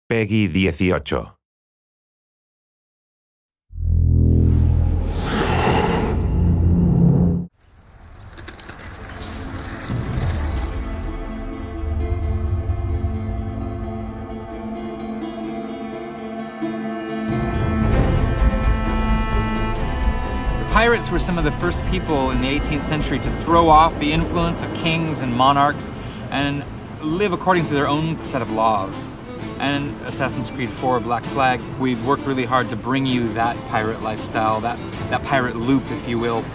Peggy 18. Pirates were some of the first people in the 18th century to throw off the influence of kings and monarchs and live according to their own set of laws. And Assassin's Creed 4 Black Flag, we've worked really hard to bring you that pirate lifestyle, that pirate loop, if you will.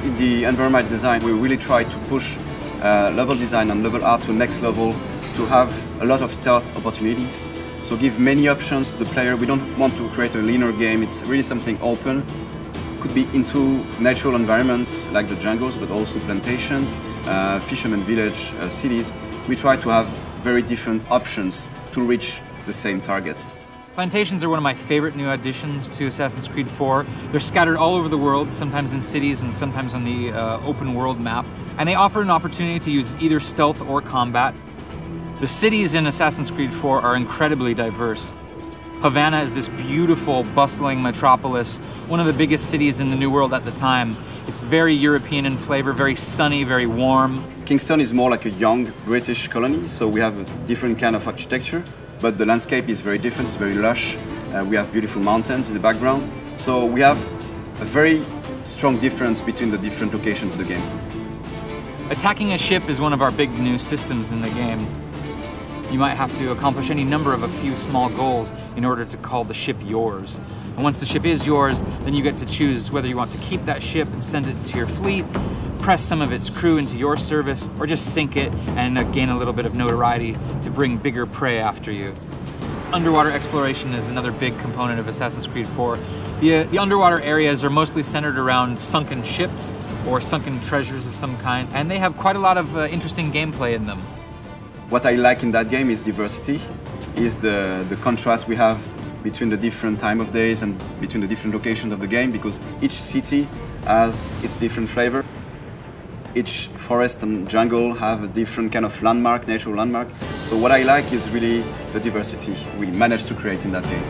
In the environment design, we really try to push level design and level art to the next level, to have a lot of stealth opportunities. So give many options to the player. We don't want to create a linear game, it's really something open. Could be into natural environments like the jungles, but also plantations, fisherman village, cities. We try to have very different options to reach the same targets. Plantations are one of my favorite new additions to Assassin's Creed 4. They're scattered all over the world, sometimes in cities and sometimes on the open world map. And they offer an opportunity to use either stealth or combat. The cities in Assassin's Creed 4 are incredibly diverse. Havana is this beautiful, bustling metropolis, one of the biggest cities in the New World at the time. It's very European in flavor, very sunny, very warm. Kingston is more like a young British colony, so we have a different kind of architecture, but the landscape is very different, it's very lush. We have beautiful mountains in the background, so we have a very strong difference between the different locations of the game. Attacking a ship is one of our big new systems in the game. You might have to accomplish any number of a few small goals in order to call the ship yours. And once the ship is yours, then you get to choose whether you want to keep that ship and send it to your fleet, press some of its crew into your service, or just sink it and gain a little bit of notoriety to bring bigger prey after you. Underwater exploration is another big component of Assassin's Creed 4. The underwater areas are mostly centered around sunken ships or sunken treasures of some kind, and they have quite a lot of interesting gameplay in them. What I like in that game is diversity, is the contrast we have between the different time of days and between the different locations of the game, because each city has its different flavor. Each forest and jungle have a different kind of landmark, natural landmark. So what I like is really the diversity we managed to create in that game.